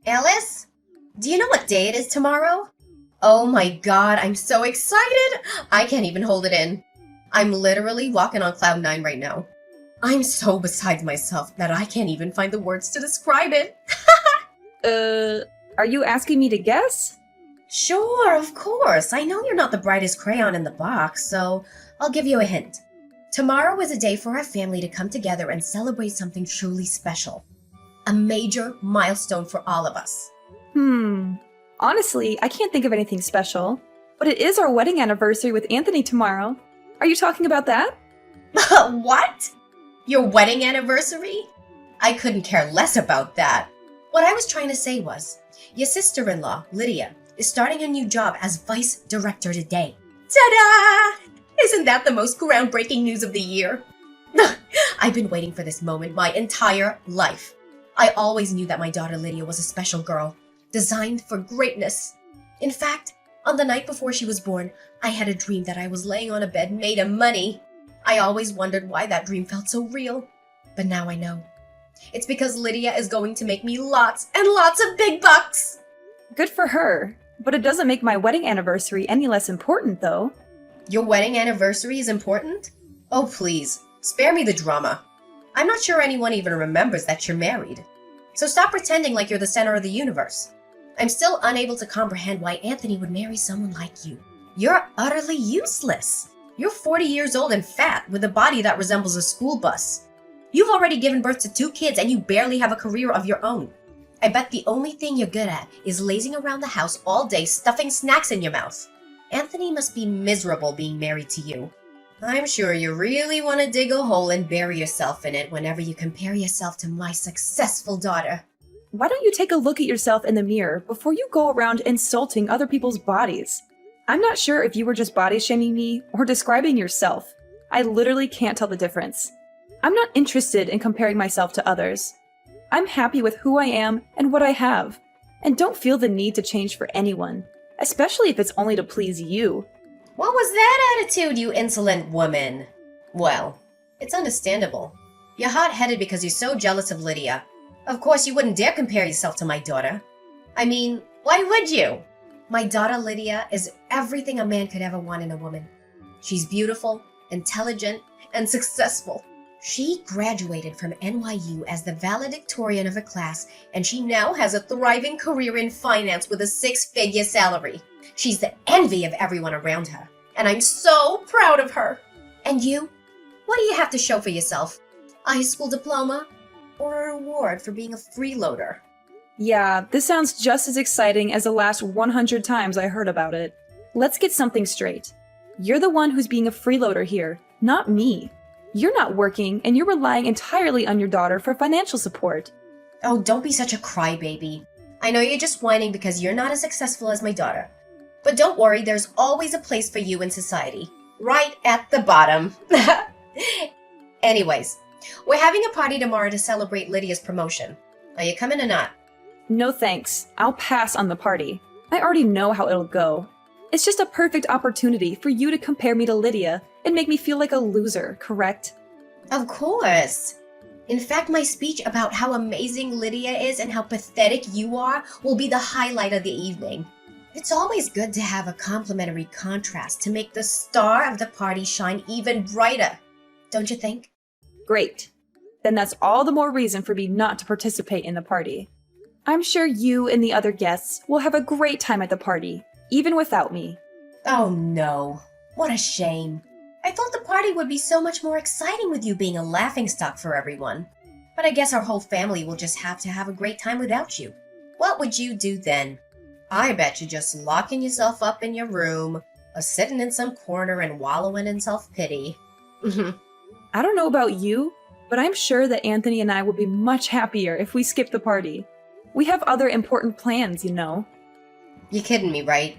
Alice, do you know what day it is tomorrow? Oh my god, I'm so excited! I can't even hold it in. I'm literally walking on cloud nine right now. I'm so beside myself that I can't even find the words to describe it. Are you asking me to guess? Sure, of course. I know you're not the brightest crayon in the box, so I'll give you a hint. Tomorrow is a day for our family to come together and celebrate something truly special. A major milestone for all of us. Honestly, I can't think of anything special. But it is our wedding anniversary with Anthony tomorrow. Are you talking about that? What? Your wedding anniversary? I couldn't care less about that. What I was trying to say was, your sister-in-law, Lydia, is starting a new job as vice director today. Ta-da! Isn't that the most groundbreaking news of the year? I've been waiting for this moment my entire life. I always knew that my daughter Lydia was a special girl, designed for greatness. In fact, on the night before she was born, I had a dream that I was laying on a bed made of money. I always wondered why that dream felt so real. But now I know. It's because Lydia is going to make me lots and lots of big bucks. Good for her. But it doesn't make my wedding anniversary any less important, though. Your wedding anniversary is important? Oh, please, spare me the drama. I'm not sure anyone even remembers that you're married. So stop pretending like you're the center of the universe. I'm still unable to comprehend why Anthony would marry someone like you. You're utterly useless. You're 40 years old and fat with a body that resembles a school bus. You've already given birth to 2 kids and you barely have a career of your own. I bet the only thing you're good at is lazing around the house all day stuffing snacks in your mouth. Anthony must be miserable being married to you. I'm sure you really want to dig a hole and bury yourself in it whenever you compare yourself to my successful daughter. Why don't you take a look at yourself in the mirror before you go around insulting other people's bodies? I'm not sure if you were just body shaming me or describing yourself. I literally can't tell the difference. I'm not interested in comparing myself to others. I'm happy with who I am and what I have, and don't feel the need to change for anyone, especially if it's only to please you. What was that attitude, you insolent woman? Well, it's understandable. You're hot-headed because you're so jealous of Lydia. Of course, you wouldn't dare compare yourself to my daughter. I mean, why would you? My daughter Lydia is everything a man could ever want in a woman. She's beautiful, intelligent, and successful. She graduated from NYU as the valedictorian of her class, and she now has a thriving career in finance with a 6-figure salary. She's the envy of everyone around her, and I'm so proud of her. And you? What do you have to show for yourself? A high school diploma? Or a reward for being a freeloader? Yeah, this sounds just as exciting as the last 100 times I heard about it. Let's get something straight. You're the one who's being a freeloader here, not me. You're not working, and you're relying entirely on your daughter for financial support. Oh, don't be such a crybaby. I know you're just whining because you're not as successful as my daughter. But don't worry, there's always a place for you in society. Right at the bottom. Anyways, we're having a party tomorrow to celebrate Lydia's promotion. Are you coming or not? No thanks. I'll pass on the party. I already know how it'll go. It's just a perfect opportunity for you to compare me to Lydia and make me feel like a loser, correct? Of course. In fact, my speech about how amazing Lydia is and how pathetic you are will be the highlight of the evening. It's always good to have a complimentary contrast to make the star of the party shine even brighter, don't you think? Great. Then that's all the more reason for me not to participate in the party. I'm sure you and the other guests will have a great time at the party, even without me. Oh no, what a shame. I thought the party would be so much more exciting with you being a laughingstock for everyone. But I guess our whole family will just have to have a great time without you. What would you do then? I bet you're just locking yourself up in your room, or sitting in some corner and wallowing in self-pity. I don't know about you, but I'm sure that Anthony and I would be much happier if we skipped the party. We have other important plans, you know. You kidding me, right?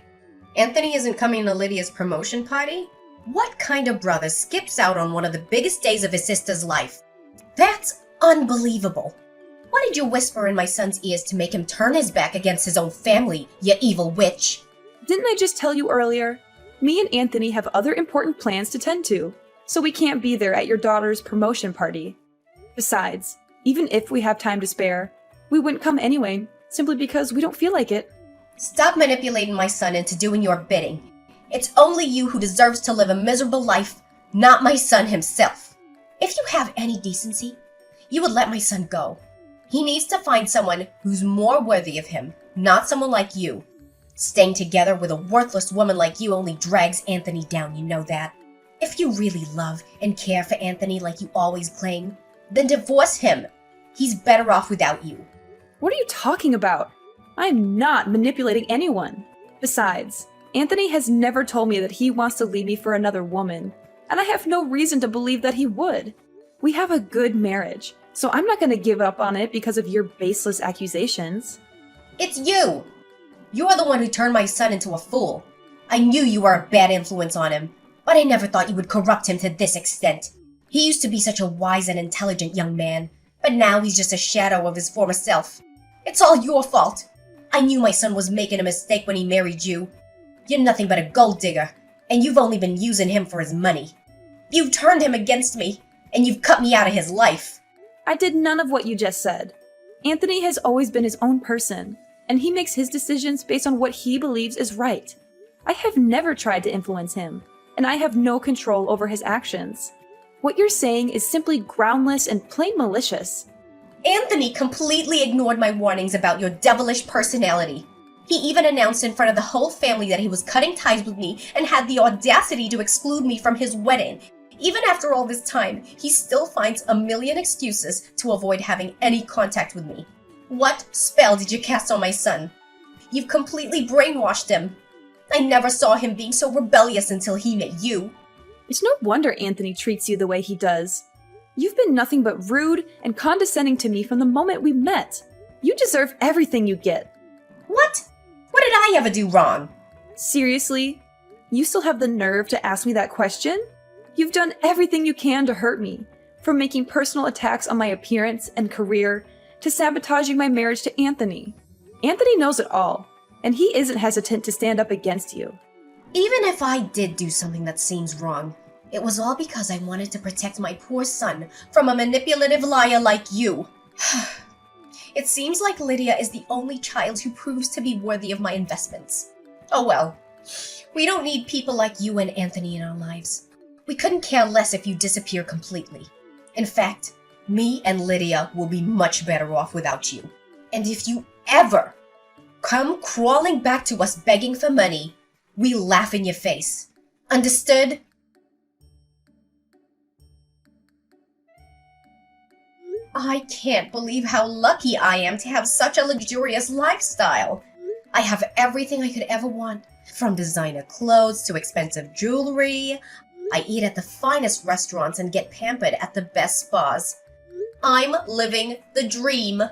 Anthony isn't coming to Lydia's promotion party? What kind of brother skips out on one of the biggest days of his sister's life? That's unbelievable. What did you whisper in my son's ears to make him turn his back against his own family, you evil witch? Didn't I just tell you earlier? Me and Anthony have other important plans to tend to, so we can't be there at your daughter's promotion party. Besides, even if we have time to spare, we wouldn't come anyway, simply because we don't feel like it. Stop manipulating my son into doing your bidding. It's only you who deserves to live a miserable life, not my son himself. If you have any decency, you would let my son go. He needs to find someone who's more worthy of him, not someone like you. Staying together with a worthless woman like you only drags Anthony down, you know that. If you really love and care for Anthony like you always claim, then divorce him. He's better off without you. What are you talking about? I'm not manipulating anyone. Besides, Anthony has never told me that he wants to leave me for another woman, and I have no reason to believe that he would. We have a good marriage, so I'm not going to give up on it because of your baseless accusations. It's you! You're the one who turned my son into a fool. I knew you were a bad influence on him, but I never thought you would corrupt him to this extent. He used to be such a wise and intelligent young man, but now he's just a shadow of his former self. It's all your fault. I knew my son was making a mistake when he married you. You're nothing but a gold digger, and you've only been using him for his money. You've turned him against me, and you've cut me out of his life. I did none of what you just said. Anthony has always been his own person, and he makes his decisions based on what he believes is right. I have never tried to influence him, and I have no control over his actions. What you're saying is simply groundless and plain malicious. Anthony completely ignored my warnings about your devilish personality. He even announced in front of the whole family that he was cutting ties with me and had the audacity to exclude me from his wedding. Even after all this time, he still finds a million excuses to avoid having any contact with me. What spell did you cast on my son? You've completely brainwashed him. I never saw him being so rebellious until he met you. It's no wonder Anthony treats you the way he does. You've been nothing but rude and condescending to me from the moment we met. You deserve everything you get. What? What did I ever do wrong? Seriously? You still have the nerve to ask me that question? You've done everything you can to hurt me, from making personal attacks on my appearance and career to sabotaging my marriage to Anthony. Anthony knows it all, and he isn't hesitant to stand up against you. Even if I did do something that seems wrong, it was all because I wanted to protect my poor son from a manipulative liar like you. It seems like Lydia is the only child who proves to be worthy of my investments. Oh well, we don't need people like you and Anthony in our lives. We couldn't care less if you disappear completely. In fact, me and Lydia will be much better off without you. And if you ever come crawling back to us begging for money, we laugh in your face. Understood? I can't believe how lucky I am to have such a luxurious lifestyle. I have everything I could ever want, from designer clothes to expensive jewelry. I eat at the finest restaurants and get pampered at the best spas. I'm living the dream.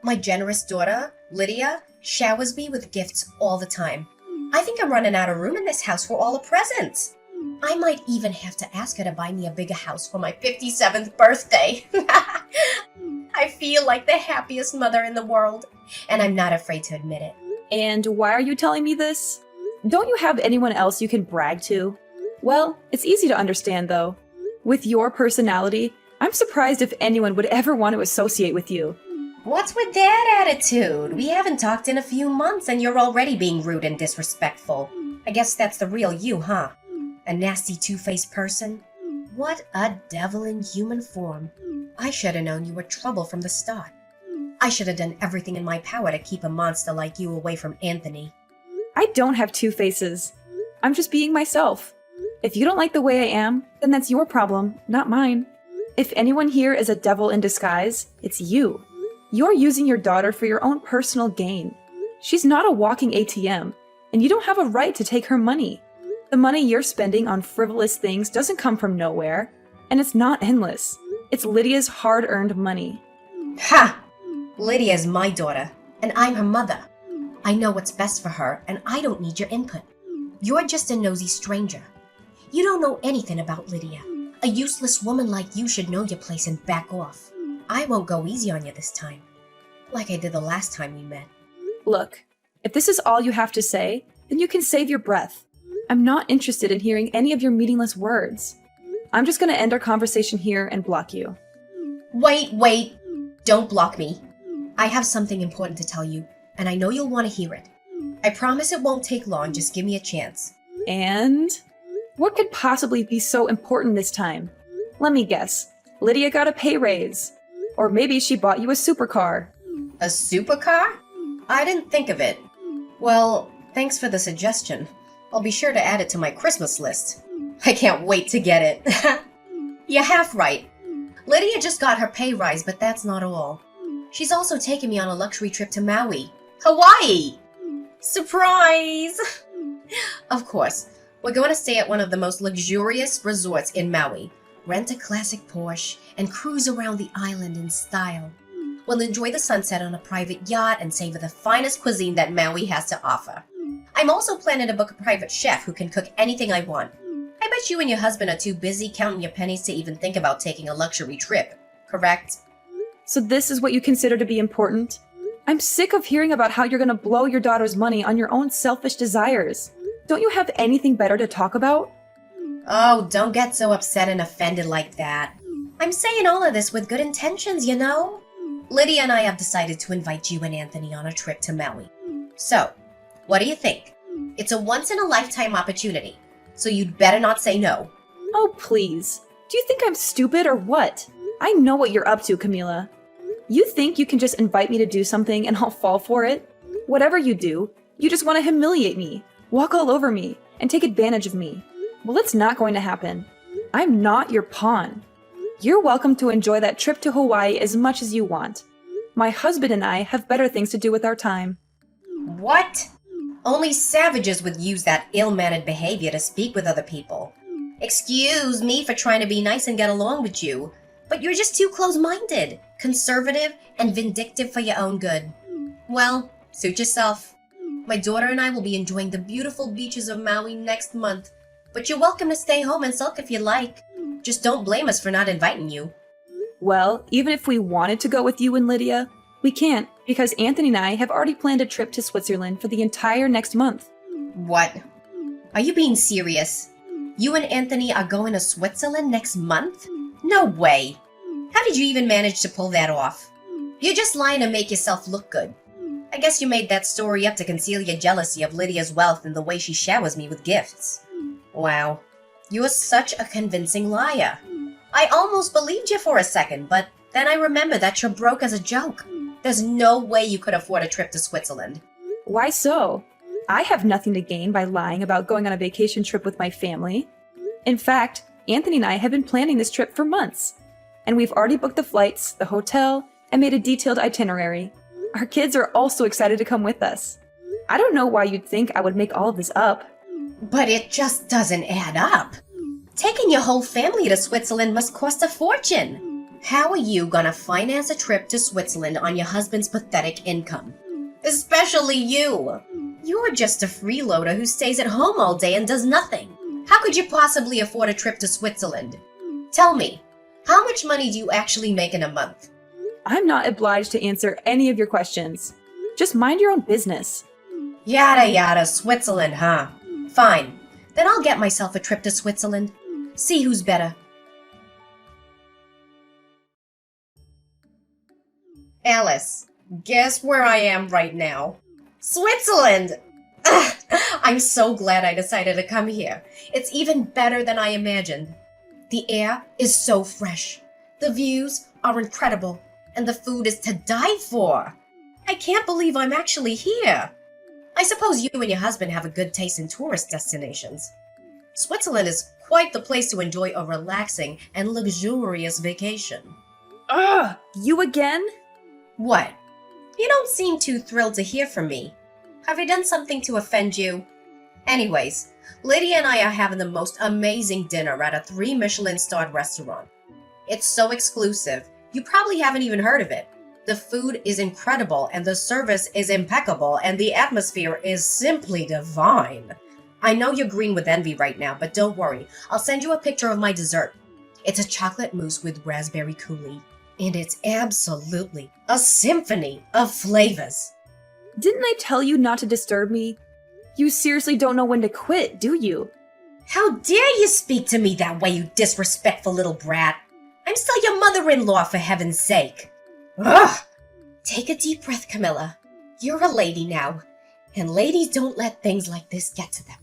My generous daughter, Lydia, showers me with gifts all the time. I think I'm running out of room in this house for all the presents. I might even have to ask her to buy me a bigger house for my 57th birthday. I feel like the happiest mother in the world, and I'm not afraid to admit it. And why are you telling me this? Don't you have anyone else you can brag to? Well, it's easy to understand though. With your personality, I'm surprised if anyone would ever want to associate with you. What's with that attitude? We haven't talked in a few months and you're already being rude and disrespectful. I guess that's the real you, huh? A nasty two-faced person? What a devil in human form. I should have known you were trouble from the start. I should have done everything in my power to keep a monster like you away from Anthony. I don't have two faces. I'm just being myself. If you don't like the way I am, then that's your problem, not mine. If anyone here is a devil in disguise, it's you. You're using your daughter for your own personal gain. She's not a walking ATM, and you don't have a right to take her money. The money you're spending on frivolous things doesn't come from nowhere, and it's not endless. It's Lydia's hard-earned money. Ha! Lydia is my daughter, and I'm her mother. I know what's best for her, and I don't need your input. You're just a nosy stranger. You don't know anything about Lydia. A useless woman like you should know your place and back off. I won't go easy on you this time, like I did the last time we met. Look, if this is all you have to say, then you can save your breath. I'm not interested in hearing any of your meaningless words. I'm just going to end our conversation here and block you. Wait. Don't block me. I have something important to tell you, and I know you'll want to hear it. I promise it won't take long, just give me a chance. And? What could possibly be so important this time? Let me guess. Lydia got a pay raise. Or maybe she bought you a supercar. A supercar? I didn't think of it. Well, thanks for the suggestion. I'll be sure to add it to my Christmas list. I can't wait to get it. You're half right. Lydia just got her pay rise, but that's not all. She's also taken me on a luxury trip to Maui, Hawaii! Surprise! Of course, we're going to stay at one of the most luxurious resorts in Maui, rent a classic Porsche, and cruise around the island in style. We'll enjoy the sunset on a private yacht and savor the finest cuisine that Maui has to offer. I'm also planning to book a private chef who can cook anything I want. I bet you and your husband are too busy counting your pennies to even think about taking a luxury trip, correct? So this is what you consider to be important? I'm sick of hearing about how you're going to blow your daughter's money on your own selfish desires. Don't you have anything better to talk about? Oh, don't get so upset and offended like that. I'm saying all of this with good intentions, you know? Lydia and I have decided to invite you and Anthony on a trip to Maui. So, what do you think? It's a once-in-a-lifetime opportunity, so you'd better not say no. Oh, please. Do you think I'm stupid or what? I know what you're up to, Camila. You think you can just invite me to do something and I'll fall for it? Whatever you do, you just want to humiliate me, walk all over me, and take advantage of me. Well, it's not going to happen. I'm not your pawn. You're welcome to enjoy that trip to Hawaii as much as you want. My husband and I have better things to do with our time. What? Only savages would use that ill-mannered behavior to speak with other people. Excuse me for trying to be nice and get along with you, but you're just too close-minded, conservative, and vindictive for your own good. Well, suit yourself. My daughter and I will be enjoying the beautiful beaches of Maui next month, but you're welcome to stay home and sulk if you like. Just don't blame us for not inviting you. Well, even if we wanted to go with you and Lydia, we can't because Anthony and I have already planned a trip to Switzerland for the entire next month. What? Are you being serious? You and Anthony are going to Switzerland next month? No way. How did you even manage to pull that off? You're just lying to make yourself look good. I guess you made that story up to conceal your jealousy of Lydia's wealth and the way she showers me with gifts. Wow. You are such a convincing liar. I almost believed you for a second, but then I remembered that you're broke as a joke. There's no way you could afford a trip to Switzerland. Why so? I have nothing to gain by lying about going on a vacation trip with my family. In fact, Anthony and I have been planning this trip for months. And we've already booked the flights, the hotel, and made a detailed itinerary. Our kids are also excited to come with us. I don't know why you'd think I would make all of this up. But it just doesn't add up. Taking your whole family to Switzerland must cost a fortune. How are you gonna finance a trip to Switzerland on your husband's pathetic income? Especially you. You're just a freeloader who stays at home all day and does nothing. How could you possibly afford a trip to Switzerland? Tell me, how much money do you actually make in a month? I'm not obliged to answer any of your questions. Just mind your own business. Yada yada, Switzerland, huh? Fine. Then I'll get myself a trip to Switzerland. See who's better. Alice, guess where I am right now? Switzerland! Ugh, I'm so glad I decided to come here. It's even better than I imagined. The air is so fresh. The views are incredible. And the food is to die for. I can't believe I'm actually here. I suppose you and your husband have a good taste in tourist destinations. Switzerland is quite the place to enjoy a relaxing and luxurious vacation. Ugh! You again? What? You don't seem too thrilled to hear from me. Have I done something to offend you? Anyways, Lydia and I are having the most amazing dinner at a 3 Michelin-starred restaurant. It's so exclusive, you probably haven't even heard of it. The food is incredible, and the service is impeccable, and the atmosphere is simply divine. I know you're green with envy right now, but don't worry. I'll send you a picture of my dessert. It's a chocolate mousse with raspberry coulis, and it's absolutely a symphony of flavors. Didn't I tell you not to disturb me? You seriously don't know when to quit, do you? How dare you speak to me that way, you disrespectful little brat? I'm still your mother-in-law, for heaven's sake. Ugh! Take a deep breath, Camilla. You're a lady now, and ladies don't let things like this get to them.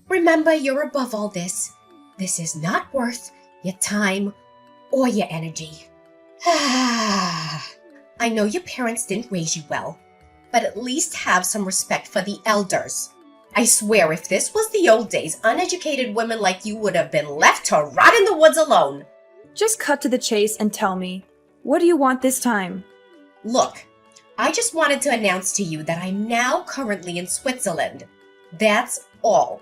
Remember, you're above all this. This is not worth your time or your energy. I know your parents didn't raise you well, but at least have some respect for the elders. I swear if this was the old days, uneducated women like you would have been left to rot in the woods alone. Just cut to the chase and tell me, what do you want this time? Look, I just wanted to announce to you that I'm now currently in Switzerland. That's all.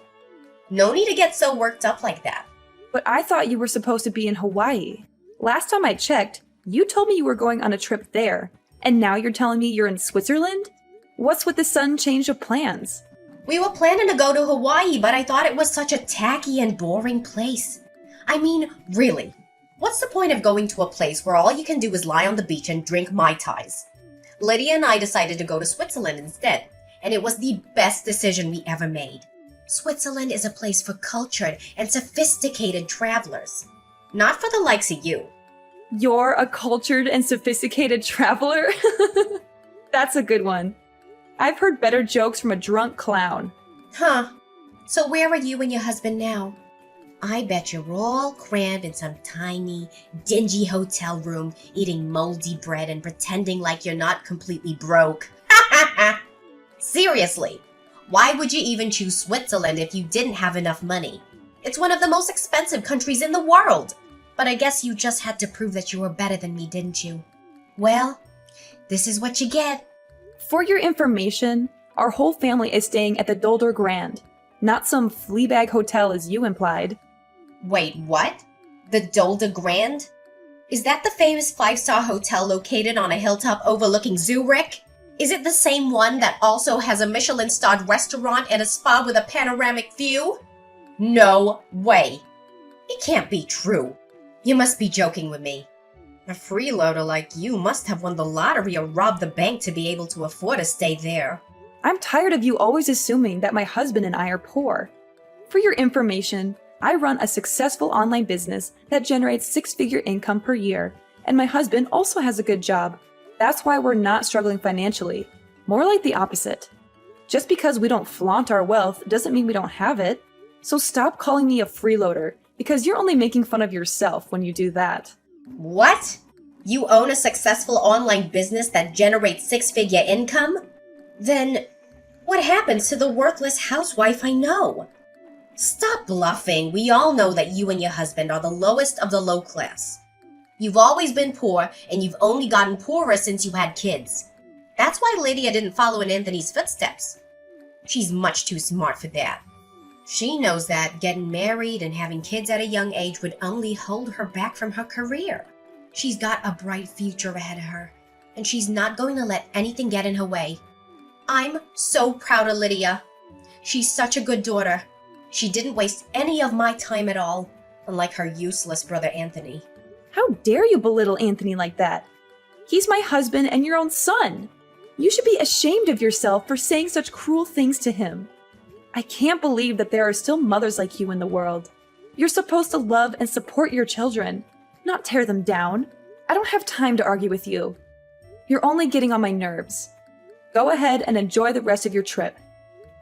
No need to get so worked up like that. But I thought you were supposed to be in Hawaii. Last time I checked, you told me you were going on a trip there, and now you're telling me you're in Switzerland? What's with the sudden change of plans? We were planning to go to Hawaii, but I thought it was such a tacky and boring place. I mean, really, what's the point of going to a place where all you can do is lie on the beach and drink Mai Tais? Lydia and I decided to go to Switzerland instead, and it was the best decision we ever made. Switzerland is a place for cultured and sophisticated travelers, not for the likes of you. You're a cultured and sophisticated traveler? That's a good one. I've heard better jokes from a drunk clown. Huh. So where are you and your husband now? I bet you're all crammed in some tiny, dingy hotel room, eating moldy bread and pretending like you're not completely broke. Ha ha ha! Seriously, why would you even choose Switzerland if you didn't have enough money? It's one of the most expensive countries in the world. But I guess you just had to prove that you were better than me, didn't you? Well, this is what you get. For your information, our whole family is staying at the Dolder Grand, not some Fleabag hotel as you implied. Wait, what? The Dolder Grand? Is that the famous 5-star hotel located on a hilltop overlooking Zurich? Is it the same one that also has a Michelin-starred restaurant and a spa with a panoramic view? No way. It can't be true. You must be joking with me. A freeloader like you must have won the lottery or robbed the bank to be able to afford to stay there. I'm tired of you always assuming that my husband and I are poor. For your information, I run a successful online business that generates 6-figure income per year, and my husband also has a good job. That's why we're not struggling financially. More like the opposite. Just because we don't flaunt our wealth doesn't mean we don't have it. So stop calling me a freeloader, because you're only making fun of yourself when you do that. What? You own a successful online business that generates 6-figure income? Then what happens to the worthless housewife I know? Stop bluffing. We all know that you and your husband are the lowest of the low class. You've always been poor, and you've only gotten poorer since you had kids. That's why Lydia didn't follow in Anthony's footsteps. She's much too smart for that. She knows that getting married and having kids at a young age would only hold her back from her career. She's got a bright future ahead of her, and she's not going to let anything get in her way. I'm so proud of Lydia. She's such a good daughter. She didn't waste any of my time at all, unlike her useless brother Anthony. How dare you belittle Anthony like that? He's my husband and your own son. You should be ashamed of yourself for saying such cruel things to him. I can't believe that there are still mothers like you in the world. You're supposed to love and support your children, not tear them down. I don't have time to argue with you. You're only getting on my nerves. Go ahead and enjoy the rest of your trip.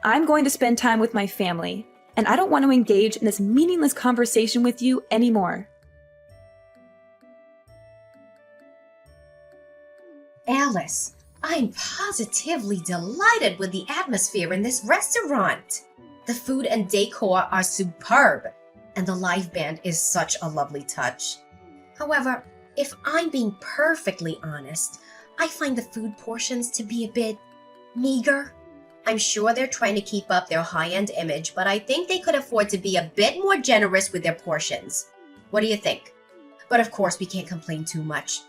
I'm going to spend time with my family, and I don't want to engage in this meaningless conversation with you anymore. Alice, I'm positively delighted with the atmosphere in this restaurant. The food and decor are superb, and the live band is such a lovely touch. However, if I'm being perfectly honest, I find the food portions to be a bit meager. I'm sure they're trying to keep up their high-end image, but I think they could afford to be a bit more generous with their portions. What do you think? But of course, we can't complain too much.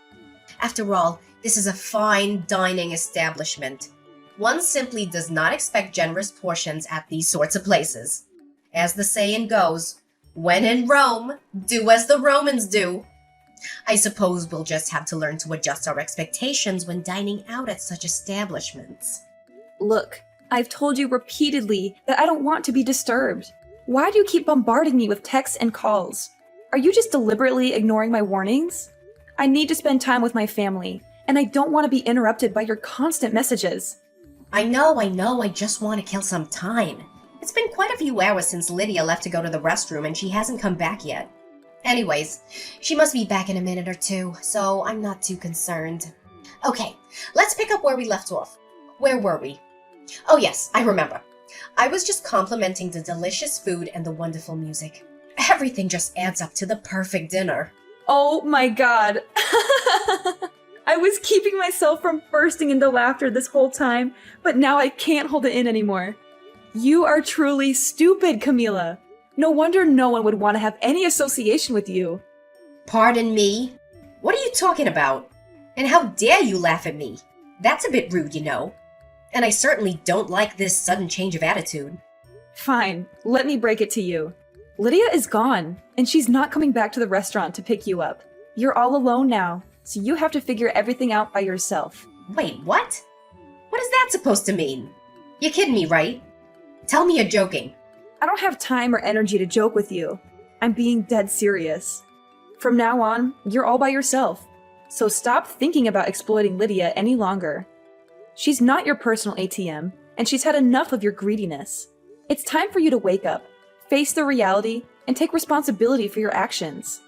After all, this is a fine dining establishment. One simply does not expect generous portions at these sorts of places. As the saying goes, when in Rome, do as the Romans do. I suppose we'll just have to learn to adjust our expectations when dining out at such establishments. Look, I've told you repeatedly that I don't want to be disturbed. Why do you keep bombarding me with texts and calls? Are you just deliberately ignoring my warnings? I need to spend time with my family, and I don't want to be interrupted by your constant messages. I know, I just want to kill some time. It's been quite a few hours since Lydia left to go to the restroom and she hasn't come back yet. Anyways, she must be back in a minute or two, so I'm not too concerned. Okay, let's pick up where we left off. Where were we? Oh yes, I remember. I was just complimenting the delicious food and the wonderful music. Everything just adds up to the perfect dinner. Oh my god. I was keeping myself from bursting into laughter this whole time, but now I can't hold it in anymore. You are truly stupid, Camila. No wonder no one would want to have any association with you. Pardon me? What are you talking about? And how dare you laugh at me? That's a bit rude, you know. And I certainly don't like this sudden change of attitude. Fine, let me break it to you. Lydia is gone, and she's not coming back to the restaurant to pick you up. You're all alone now, so you have to figure everything out by yourself. Wait, what? What is that supposed to mean? You're kidding me, right? Tell me you're joking. I don't have time or energy to joke with you. I'm being dead serious. From now on, you're all by yourself. So stop thinking about exploiting Lydia any longer. She's not your personal ATM, and she's had enough of your greediness. It's time for you to wake up, face the reality, and take responsibility for your actions.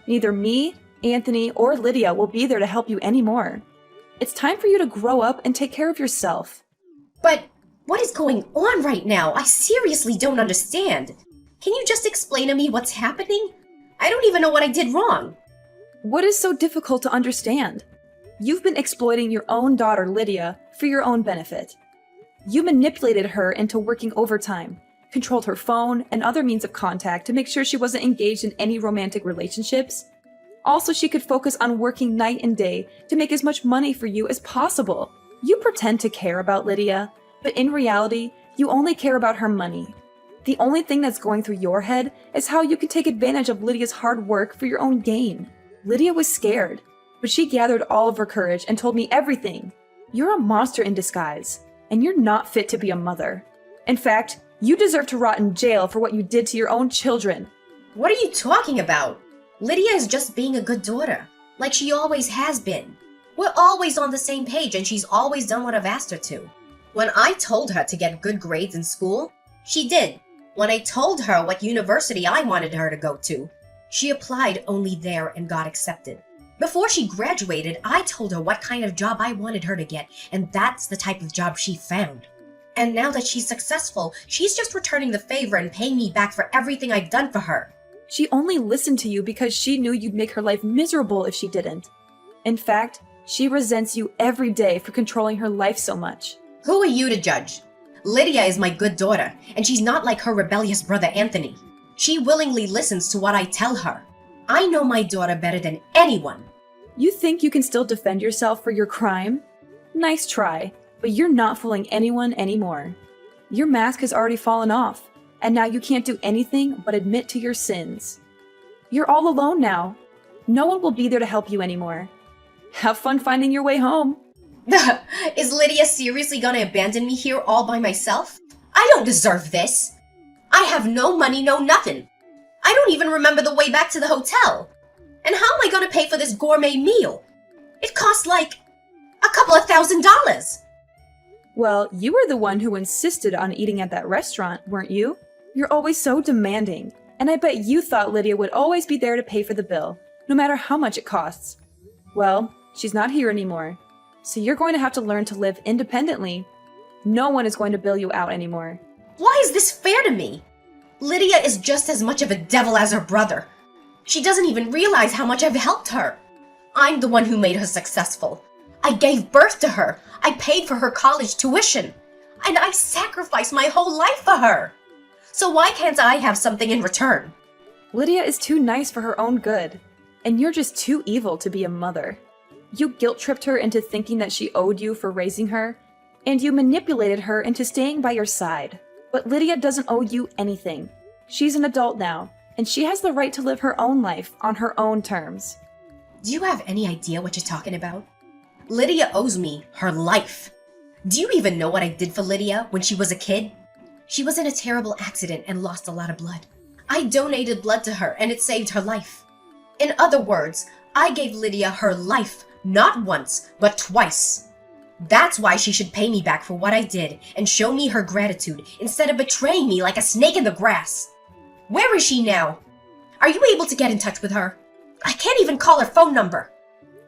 Neither me, Anthony, or Lydia will be there to help you anymore. It's time for you to grow up and take care of yourself. But what is going on right now? I seriously don't understand. Can you just explain to me what's happening? I don't even know what I did wrong. What is so difficult to understand? You've been exploiting your own daughter, Lydia, for your own benefit. You manipulated her into working overtime, controlled her phone and other means of contact to make sure she wasn't engaged in any romantic relationships. Also, she could focus on working night and day to make as much money for you as possible. You pretend to care about Lydia, but in reality, you only care about her money. The only thing that's going through your head is how you can take advantage of Lydia's hard work for your own gain. Lydia was scared, but she gathered all of her courage and told me everything. You're a monster in disguise, and you're not fit to be a mother. In fact, you deserve to rot in jail for what you did to your own children. What are you talking about? Lydia is just being a good daughter, like she always has been. We're always on the same page and she's always done what I've asked her to. When I told her to get good grades in school, she did. When I told her what university I wanted her to go to, she applied only there and got accepted. Before she graduated, I told her what kind of job I wanted her to get, and that's the type of job she found. And now that she's successful, she's just returning the favor and paying me back for everything I've done for her. She only listened to you because she knew you'd make her life miserable if she didn't. In fact, she resents you every day for controlling her life so much. Who are you to judge? Lydia is my good daughter, and she's not like her rebellious brother Anthony. She willingly listens to what I tell her. I know my daughter better than anyone. You think you can still defend yourself for your crime? Nice try, but you're not fooling anyone anymore. Your mask has already fallen off, and now you can't do anything but admit to your sins. You're all alone now. No one will be there to help you anymore. Have fun finding your way home. Is Lydia seriously gonna abandon me here all by myself? I don't deserve this. I have no money, no nothing. I don't even remember the way back to the hotel. And how am I gonna pay for this gourmet meal? It costs like a couple of $1,000s. Well, you were the one who insisted on eating at that restaurant, weren't you? You're always so demanding, and I bet you thought Lydia would always be there to pay for the bill, no matter how much it costs. Well, she's not here anymore, so you're going to have to learn to live independently. No one is going to bail you out anymore. Why is this fair to me? Lydia is just as much of a devil as her brother. She doesn't even realize how much I've helped her. I'm the one who made her successful. I gave birth to her. I paid for her college tuition. And I sacrificed my whole life for her. So why can't I have something in return? Lydia is too nice for her own good, and you're just too evil to be a mother. You guilt-tripped her into thinking that she owed you for raising her, and you manipulated her into staying by your side. But Lydia doesn't owe you anything. She's an adult now, and she has the right to live her own life on her own terms. Do you have any idea what you're talking about? Lydia owes me her life. Do you even know what I did for Lydia when she was a kid? She was in a terrible accident and lost a lot of blood. I donated blood to her and it saved her life. In other words, I gave Lydia her life Not once, but twice. That's why she should pay me back for what I did and show me her gratitude instead of betraying me like a snake in the grass. Where is she now? Are you able to get in touch with her? I can't even call her phone number.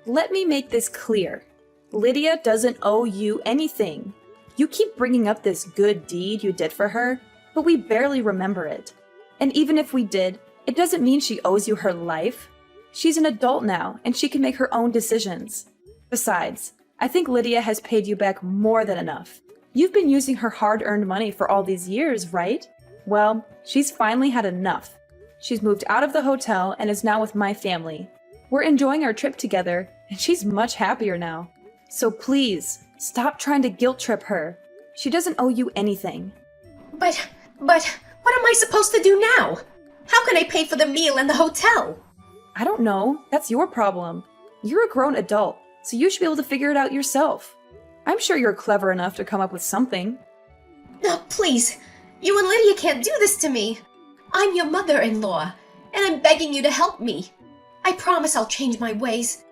Let me make this clear. Lydia doesn't owe you anything. You keep bringing up this good deed you did for her, but we barely remember it. And even if we did, it doesn't mean she owes you her life. She's an adult now, and she can make her own decisions. Besides, I think Lydia has paid you back more than enough. You've been using her hard-earned money for all these years, right? Well, she's finally had enough. She's moved out of the hotel and is now with my family. We're enjoying our trip together, and she's much happier now. So please, stop trying to guilt-trip her. She doesn't owe you anything. But, what am I supposed to do now? How can I pay for the meal and the hotel? I don't know. That's your problem. You're a grown adult, so you should be able to figure it out yourself. I'm sure you're clever enough to come up with something. No, please. You and Lydia can't do this to me. I'm your mother-in-law, and I'm begging you to help me. I promise I'll change my ways.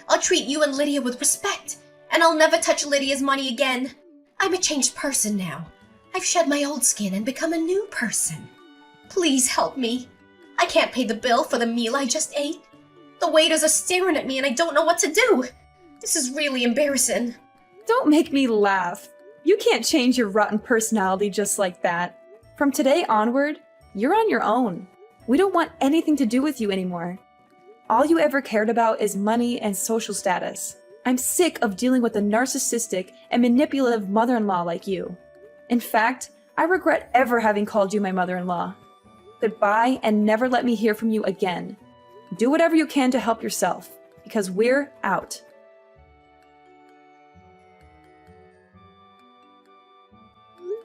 I'll treat you and Lydia with respect, and I'll never touch Lydia's money again. I'm a changed person now. I've shed my old skin and become a new person. Please help me. I can't pay the bill for the meal I just ate. The waiters are staring at me and I don't know what to do. This is really embarrassing. Don't make me laugh. You can't change your rotten personality just like that. From today onward, you're on your own. We don't want anything to do with you anymore. All you ever cared about is money and social status. I'm sick of dealing with a narcissistic and manipulative mother-in-law like you. In fact, I regret ever having called you my mother-in-law. Goodbye, and never let me hear from you again. Do whatever you can to help yourself, because we're out.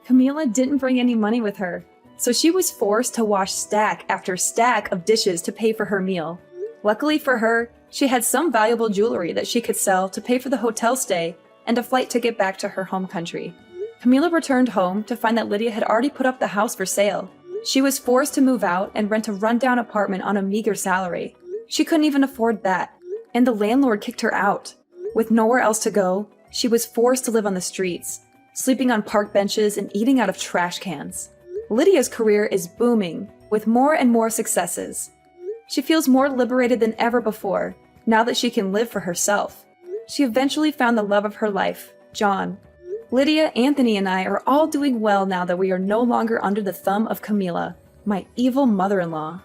Camila didn't bring any money with her, so she was forced to wash stack after stack of dishes to pay for her meal. Luckily for her, she had some valuable jewelry that she could sell to pay for the hotel stay and a flight ticket back to her home country. Camila returned home to find that Lydia had already put up the house for sale. She was forced to move out and rent a rundown apartment on a meager salary. She couldn't even afford that, and the landlord kicked her out. With nowhere else to go, she was forced to live on the streets, sleeping on park benches and eating out of trash cans. Lydia's career is booming, with more and more successes. She feels more liberated than ever before, now that she can live for herself. She eventually found the love of her life, John. Lydia, Anthony, and I are all doing well now that we are no longer under the thumb of Camila, my evil mother-in-law.